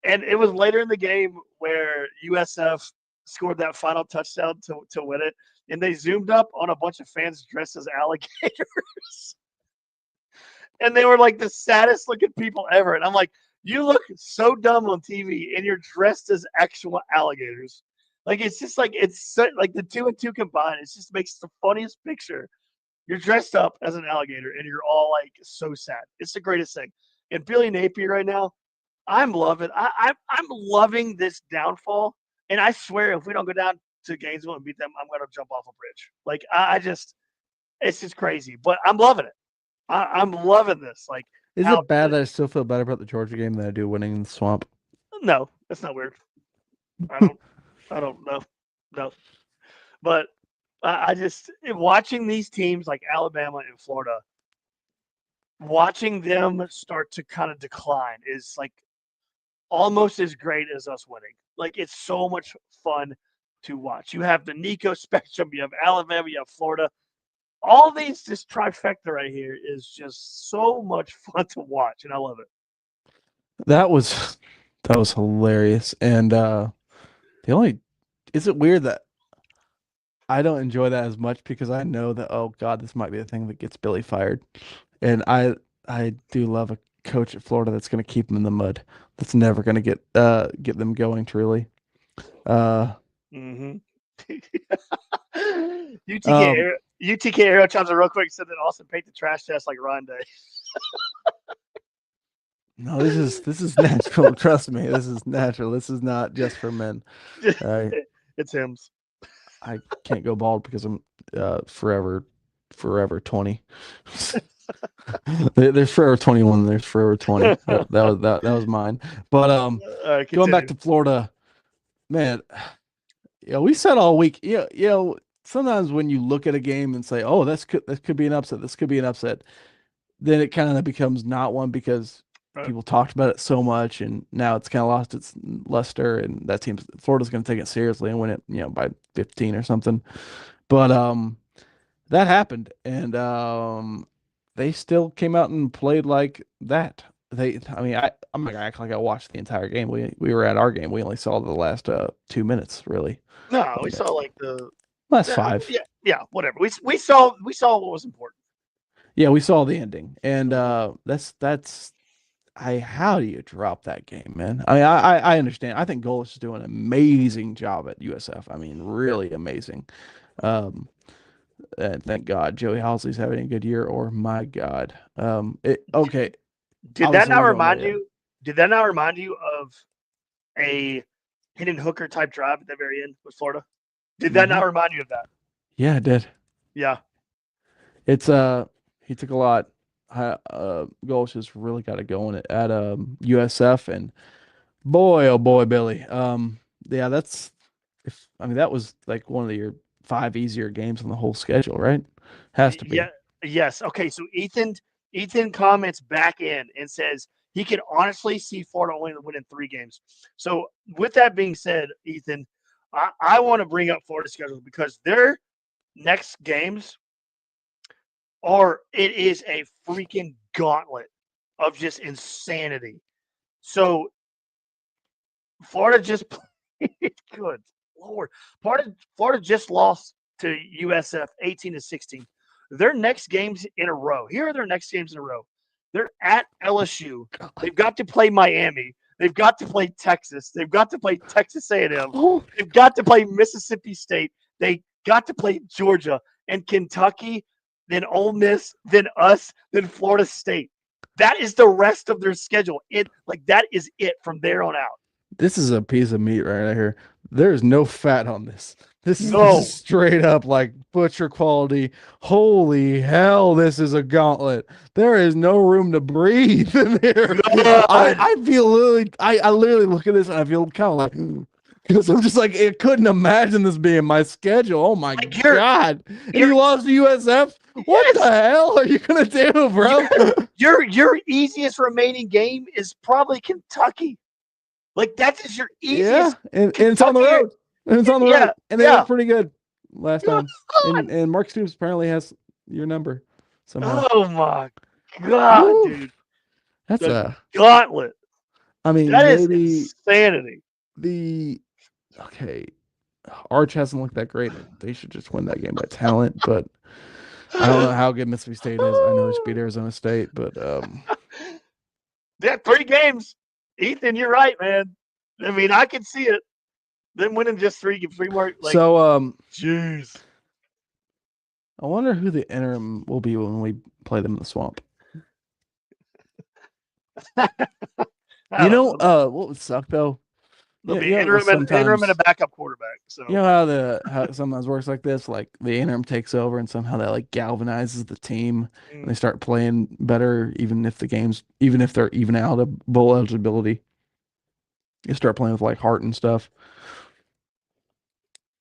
And it was later in the game where USF scored that final touchdown to win it. And they zoomed up on a bunch of fans dressed as alligators. And they were like the saddest looking people ever. And I'm like, you look so dumb on TV and you're dressed as actual alligators. Like, it's just like, it's so, like the two and two combined. It just makes the funniest picture. You're dressed up as an alligator and you're all like so sad. It's the greatest thing. And Billy Napier right now, I'm loving. I'm loving this downfall. And I swear, if we don't go down to Gainesville and beat them, I'm going to jump off a bridge. Like, it's just crazy. But I'm loving it. I'm loving this. Like, Is how it bad that I still feel better about the Georgia game than I do winning in the swamp? no, that's not weird. I don't. I don't know. No, but I just watching these teams like Alabama and Florida, watching them start to kind of decline is like almost as great as us winning. Like, it's so much fun to watch. You have the Nico spectrum, you have Alabama, you have Florida. All these, this trifecta right here is just so much fun to watch, and I love it. That was hilarious. And the only is it weird that I don't enjoy that as much because I know that, oh God, this might be the thing that gets Billy fired. And I do love a coach at Florida that's going to keep them in the mud. That's never going to get them going truly. Uh Mm-hmm. UTK um UTK Aero chimes in real quick. Said that Austin paint the trash test like Ron Day. no, this is natural. Trust me, this is natural. This is not just for men. I It's him. I can't go bald because I'm forever 20. There's forever 21, there's forever 20. That was mine. But going back to Florida, man, we said all week, sometimes when you look at a game and say, "Oh, that could be an upset. This could be an upset," then it kind of becomes not one because people talked about it so much, and now it's kind of lost its luster. And that team, Florida's going to take it seriously and win it, by 15 or something. But that happened, and they still came out and played like that. I'm not gonna act like I watched the entire game. We were at our game. We only saw the last 2 minutes, really. No, we saw like the last 5. Yeah, whatever. We saw what was important. Yeah, we saw the ending, and that's how do you drop that game, man? I understand. I think Golish is doing an amazing job at USF. I mean, really amazing. Um, and thank God Joey Housley's having a good year. Or my God, okay. Did that not remind you? Did that not remind you of a Hendon Hooker type drive at the very end with Florida? Did that not remind you of that? Yeah, it did. Yeah. It's he took a lot. Golish has really got it going at USF, and boy, oh boy, Billy. Yeah, that was like one of your 5 easier games on the whole schedule, right? Has to be. Yeah. Yes. Okay. So Ethan comments back in and says he can honestly see Florida only winning 3 games. So with that being said, Ethan, I want to bring up Florida's schedule because their next games it is a freaking gauntlet of just insanity. So Florida just played good. Lord. Florida just lost to USF 18-16. Their next games in a row. Here are their next games in a row. They're at LSU. They've got to play Miami. They've got to play Texas. They've got to play Texas A&M. They've got to play Mississippi State. They got to play Georgia and Kentucky, then Ole Miss, then us, then Florida State. That is the rest of their schedule. That is it from there on out. This is a piece of meat right here. There's no fat on this. This is No. straight up like butcher quality. Holy hell, this is a gauntlet. There is no room to breathe in there. I God. I feel literally I literally look at this and I feel kind of like because I'm just like I couldn't imagine this being my schedule. Oh my Like God. And you're you lost to USF? What the yes. hell are you gonna do, bro? Your easiest remaining game is probably Kentucky. Like that is your Yeah, easiest and it's on the Kentucky. road. And it's on the Yeah, road. And they yeah. look pretty good last God. time. And Mark Stoops apparently has your number somehow. Oh my God, Woo! dude. That's The a gauntlet. I mean, That is maybe insanity. the okay, Arch hasn't looked that great. They should just win that game by talent, but I don't know how good Mississippi State is. I know they should beat Arizona State, but Yeah, 3 games. Ethan, you're right, man. I mean, I can see it. Them winning just three more. Like, so jeez. I wonder who the interim will be when we play them in the swamp. I don't know. What would suck though? There'll be interim and a Sometimes backup quarterback. you So know how it sometimes works like this, like the interim takes over and somehow that like galvanizes the team and they mm, start playing better, even if they're even out of bowl eligibility, you start playing with like heart and stuff.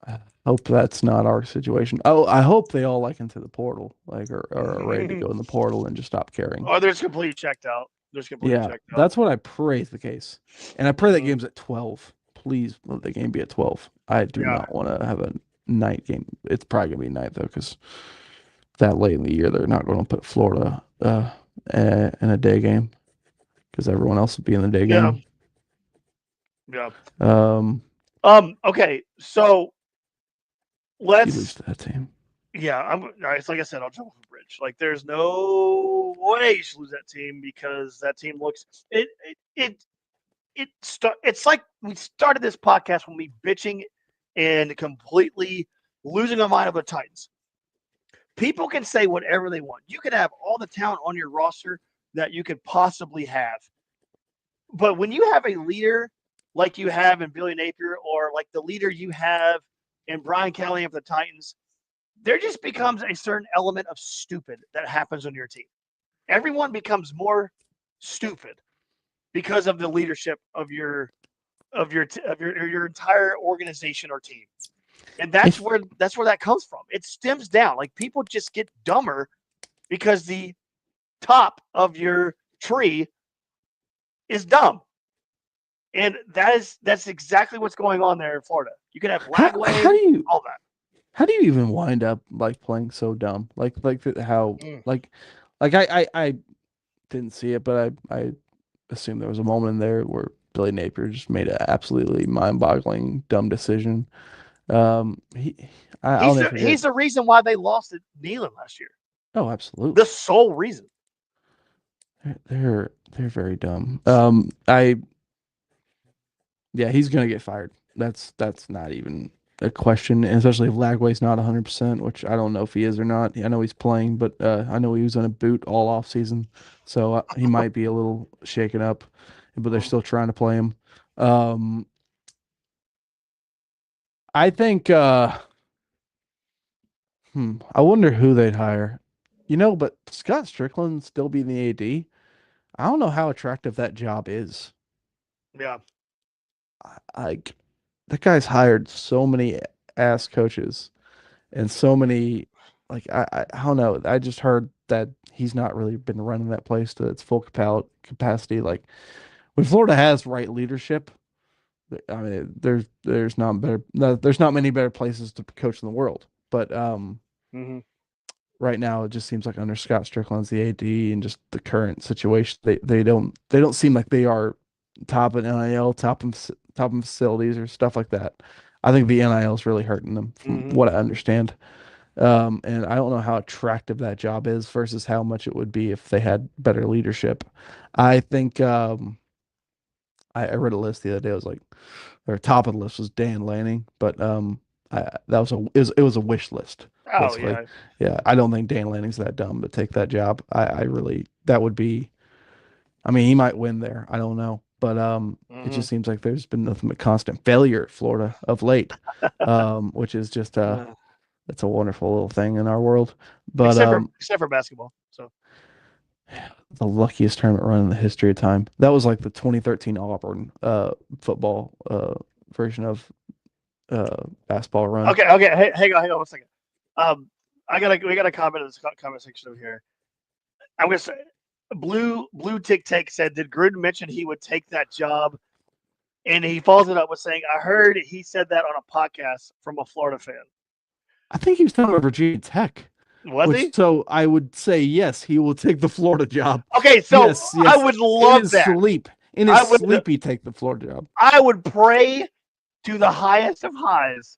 I hope that's not our situation. Oh, I hope they all like into the portal, like are ready to go in the portal and just stop caring. oh, there's completely checked out. There's completely Yeah, checked out. that's what I pray is the case, and I pray that Mm, game's at 12. Please let the game be at 12. I do yeah, not want to have a night game. It's probably gonna be night though, because that late in the year they're not going to put Florida in a day game because everyone else will be in the day yeah, game. yeah. Um, Okay, so if you lose let's. to that team, Yeah, it's like I said, I'll jump off a bridge. Like, there's no way you should lose that team because that team looks it's like we started this podcast when we bitching and completely losing our mind over the Titans. People can say whatever they want. You can have all the talent on your roster that you could possibly have. But when you have a leader like you have in Billy Napier or like the leader you have in Brian Callahan for the Titans, there just becomes a certain element of stupid that happens on your team. Everyone becomes more stupid because of the leadership of your entire organization or team. And that's if where that comes from. It stems down. Like people just get dumber because the top of your tree is dumb. And that's exactly what's going on there in Florida. You can have how Lagway, do you all that. how do you even wind up like playing so dumb? How Mm. like I didn't see it, but I assume there was a moment in there where Billy Napier just made an absolutely mind-boggling dumb decision. He I'll never forget. He's the reason why they lost at Neyland last year. Oh, The absolutely. sole reason. They're very dumb. I Yeah, he's gonna get fired. That's not even a question, and especially if Lagway's not 100%, which I don't know if he is or not. I know he's playing, but I know he was on a boot all off season, so he might be a little shaken up, but they're still trying to play him. Um, I think. I wonder who they'd hire. But Scott Strickland still being the AD. I don't know how attractive that job is. Yeah. Like that guy's hired so many ass coaches and so many I don't know. I just heard that he's not really been running that place to its full capacity. Like when Florida has right leadership, I mean, there's not many better places to coach in the world. But Mm-hmm. right now, it just seems like under Scott Strickland's the AD and just the current situation, they don't seem like they are top in NIL, top in facilities or stuff like that. I think the NIL is really hurting them, from Mm-hmm. what I understand. And I don't know how attractive that job is versus how much it would be if they had better leadership. I think I read a list the other day. It was like their top of the list was Dan Lanning, but that was it was a wish list Oh basically. yeah. Yeah, I don't think Dan Lanning's that dumb to take that job. I really that would be. I mean, he might win there. I don't know, but it just seems like there's been nothing but constant failure at Florida of late, which is just it's a wonderful little thing in our world. But except for basketball. So the luckiest tournament run in the history of time. That was like the 2013 Auburn football version of basketball run. okay. Hey, hang on 1 second. We got a comment in this comment section over here. I'm gonna say Blue Tic Tac said, did Gruden mention he would take that job? And he follows it up with saying, I heard he said that on a podcast from a Florida fan. I think he was talking about Virginia Tech. Was he? So I would say yes, he will take the Florida job. Okay, so yes. I would love that. In his sleep, he'd take the Florida job. I would pray to the highest of highs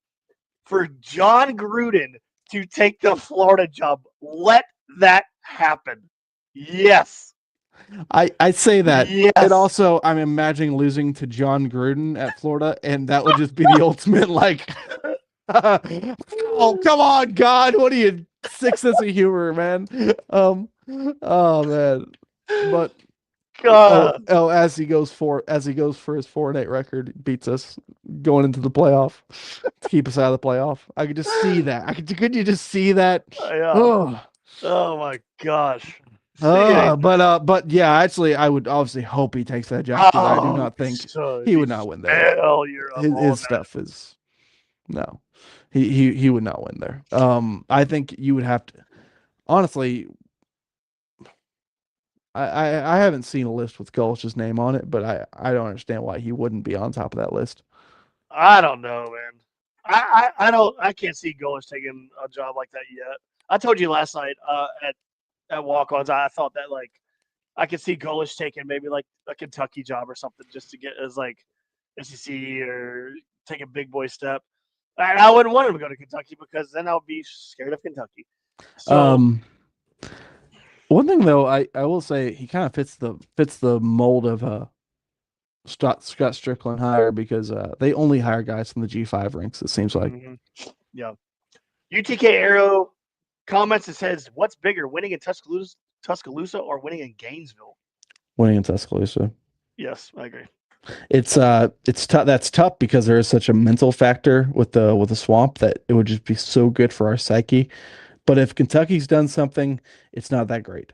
for John Gruden to take the Florida job. Let that happen. Yes. I say that. Yes. And also, I'm imagining losing to John Gruden at Florida, and that would just be the ultimate, like, oh, come on, God. What are you, sick sense of humor, man? Oh, man. But, as he goes for his 4-8 record, beats us going into the playoff to keep us out of the playoff. I could just see that. Could you just see that? Yeah. Oh my gosh. But yeah, actually, I would obviously hope he takes that job because I do not think he would not win there. His stuff is no, he would not win there. I think you would have to. Honestly, I haven't seen a list with Gulch's name on it, but I don't understand why he wouldn't be on top of that list. I don't know, man. I can't see Gulch taking a job like that yet. I told you last night at walk-ons, I thought that like I could see Golish taking maybe like a Kentucky job or something just to get as like SEC or take a big boy step. And I wouldn't want him to go to Kentucky because then I would be scared of Kentucky. So, one thing though, I will say he kind of fits the mold of Scott Strickland hire because they only hire guys from the G5 ranks. It seems like. Yeah. UTK Arrow comments and says, "What's bigger, winning in Tuscaloosa or winning in Gainesville?" Winning in Tuscaloosa. Yes, I agree. It's tough. That's tough because there is such a mental factor with the swamp that it would just be so good for our psyche. But if Kentucky's done something, it's not that great.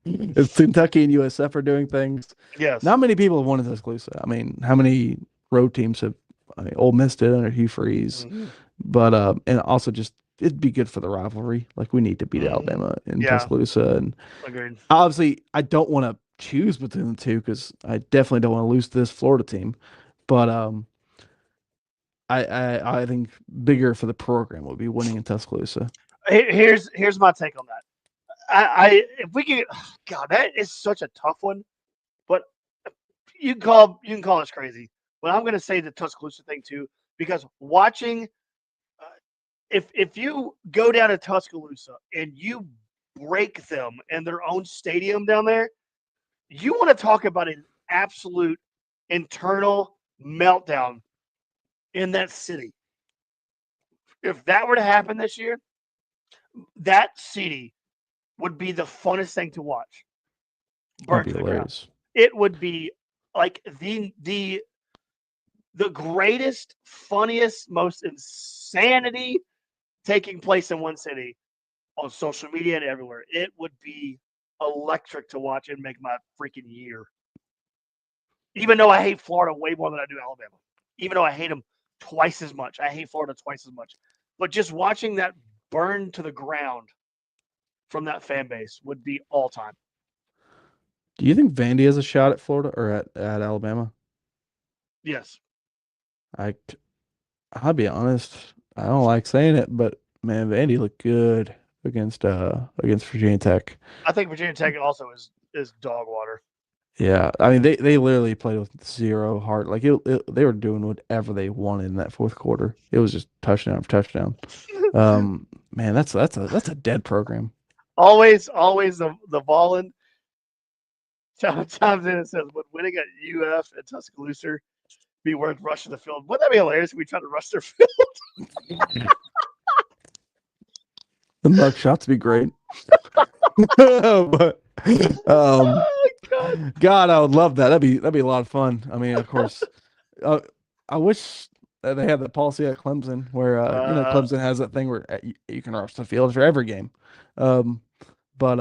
If Kentucky and USF are doing things, yes, not many people have won in Tuscaloosa. I mean, how many road teams have? I mean, Ole Miss did under Hugh Freeze, but and also just it'd be good for the rivalry. Like we need to beat Alabama in Tuscaloosa, and agreed. Obviously, I don't want to choose between the two because I definitely don't want to lose to this Florida team, but I think bigger for the program would be winning in Tuscaloosa. Here's my take on that. If we could, God, that is such a tough one. But you can call us crazy, but I'm going to say the Tuscaloosa thing too because watching, if you go down to Tuscaloosa and you break them in their own stadium down there, you want to talk about an absolute internal meltdown in that city. If that were to happen this year, that city would be the funnest thing to watch. Burnt to the ground. It would be like the greatest, funniest, most insanity taking place in one city on social media and everywhere. It would be electric to watch and make my freaking year. Even though I hate Florida way more than I do Alabama. Even though I hate them twice as much. I hate Florida twice as much. But just watching that burn to the ground from that fan base would be all time. Do you think Vandy has a shot at Florida or at Alabama? Yes. I'll be honest. I don't like saying it, but man, Vandy looked good against Virginia Tech. I think Virginia Tech also is dog water. Yeah, I mean they literally played with zero heart. Like they were doing whatever they wanted in that fourth quarter. It was just touchdown for touchdown. Man, that's a dead program. Always the Vols chimes in and says, "Would winning at UF and Tuscaloosa be worth rushing the field?" Wouldn't that be hilarious if we tried to rush their field? The mug shots be great. But oh, God, I would love that. That'd be a lot of fun. I mean, of course, uh, I wish that they had the policy at Clemson where Clemson has that thing where you can rush the field for every game. Um, but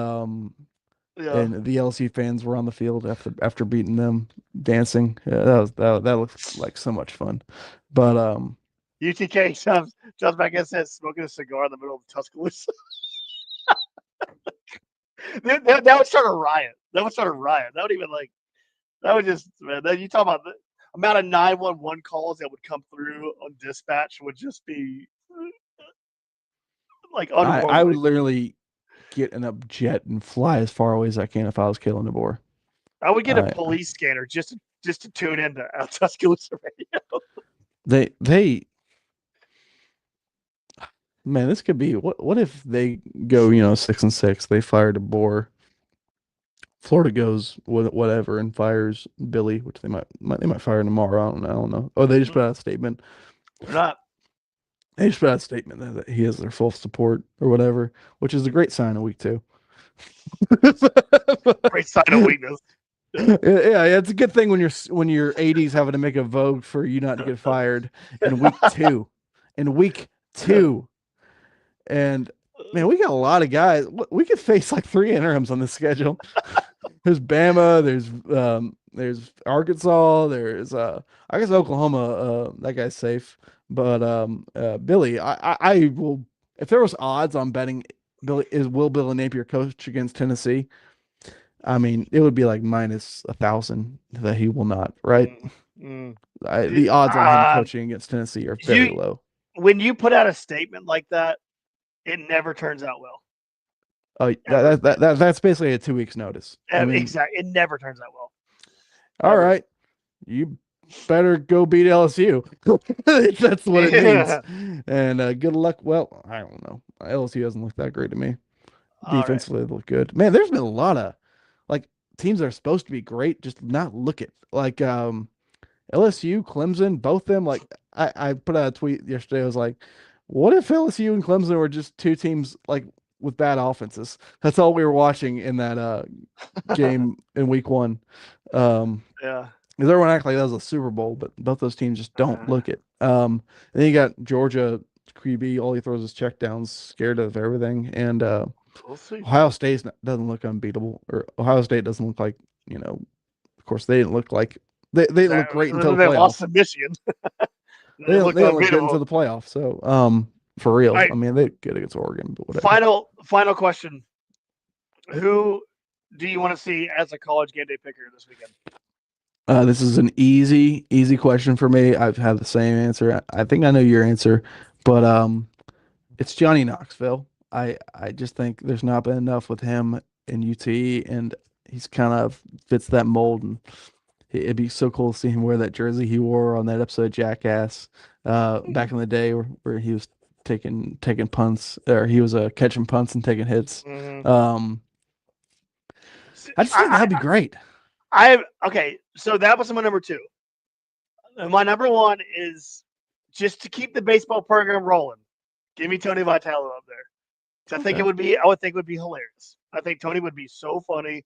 Yeah. and the LSU fans were on the field after beating them dancing. Yeah, that looked like so much fun. But UTK jumps back and says, smoking a cigar in the middle of Tuscaloosa. that would start a riot. That would start a riot. That would even that would just, man. You talk about the amount of 911 calls that would come through on dispatch would just be I would unworldly. literally get in a jet and fly as far away as I can if I was Kalen DeBoer. I would get a police scanner just to tune into Tuscaloosa radio. They man, this could be what if they go 6-6, they fire DeBoer, Florida goes whatever and fires Billy, which they might fire tomorrow. I don't know. Oh, they just put out a statement. They're not. They just put out a statement that he has their full support or whatever, which is a great sign of week 2. Great sign of weakness. Yeah, it's a good thing when your 80s having to make a vote for you not to get fired in week 2. In week 2. And man, we got a lot of guys. We could face like 3 interims on this schedule. There's Bama, there's Arkansas, there's I guess Oklahoma, that guy's safe. But Billy, I will, if there was odds on betting will Billy Napier coach against Tennessee, I mean, it would be like minus 1,000 that he will not, right? The odds on him coaching against Tennessee are very low. When you put out a statement like that, it never turns out well. Oh, that's basically a 2 weeks notice. I mean, exactly. It never turns out well. All right. You better go beat LSU. That's what it means. And good luck. Well, I don't know. LSU doesn't look that great to me. Defensively, they look good. Man, there's been a lot of teams that are supposed to be great, just not look it. LSU, Clemson, both them. I put out a tweet yesterday. I was like, what if LSU and Clemson were just 2 teams with bad offenses? That's all we were watching in that game in week 1. Yeah. Because everyone acted like that was a Super Bowl, but both those teams just don't look it. And then you got Georgia QB, all he throws is checkdowns, scared of everything. And we'll see. Ohio State doesn't look unbeatable, or Ohio State doesn't look like, of course they didn't look like they didn't look great until the playoffs. They lost to Michigan. they didn't look good until the playoffs. So for real, right. I mean, they get against Oregon, but whatever. Final question: who do you want to see as a college game day picker this weekend? This is an easy question for me. I've had the same answer. I think I know your answer, but it's Johnny Knoxville. I just think there's not been enough with him in UT, and he's kind of fits that mold. And it'd be so cool to see him wear that jersey he wore on that episode of Jackass back in the day, where he was taking punts, or he was catching punts and taking hits. Mm-hmm. I just think that'd be great. Okay, so that was my number 2. And my number 1 is just to keep the baseball program rolling. Give me Tony Vitello up there. I think I would think it would be hilarious. I think Tony would be so funny,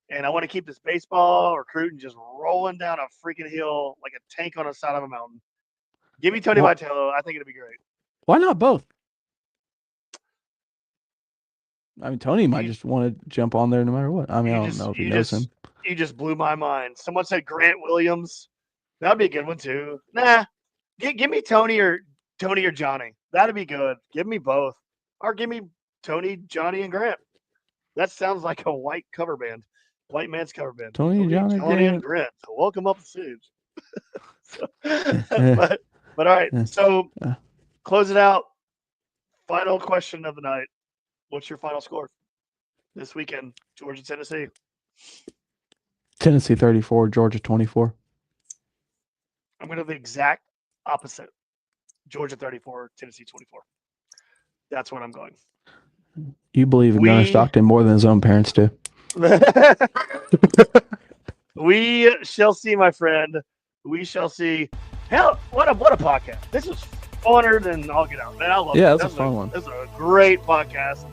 and I want to keep this baseball recruiting just rolling down a freaking hill like a tank on the side of a mountain. Give me Tony Vitello. I think it'd be great. Why not both? I mean, Tony might just want to jump on there no matter what. I mean, I don't know if he knows him. You just blew my mind. Someone said Grant Williams. That'd be a good one too. Nah, give me Tony or Johnny. That'd be good. Give me both, or give me Tony, Johnny, and Grant. That sounds like a white cover band, white man's cover band. Tony, Johnny, and Grant. Welcome up the stage. but all right. So close it out. Final question of the night. What's your final score this weekend? Georgia, Tennessee. Tennessee 34, Georgia 24. I'm going to do the exact opposite. Georgia 34, Tennessee 24. That's what I'm going. You believe in Gunnar Stockton more than his own parents do. We shall see, my friend. We shall see. Hell, what a podcast. This was funner than I'll get out. Man, I love it. Yeah, that's a fun one. This is a great podcast.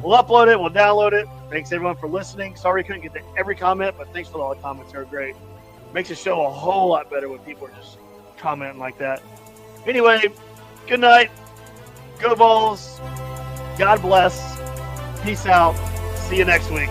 We'll upload it. We'll download it. Thanks everyone for listening. Sorry we couldn't get to every comment, but thanks for all the comments. They're great. Makes the show a whole lot better when people are just commenting like that. Anyway, good night. Go Vols. God bless. Peace out. See you next week.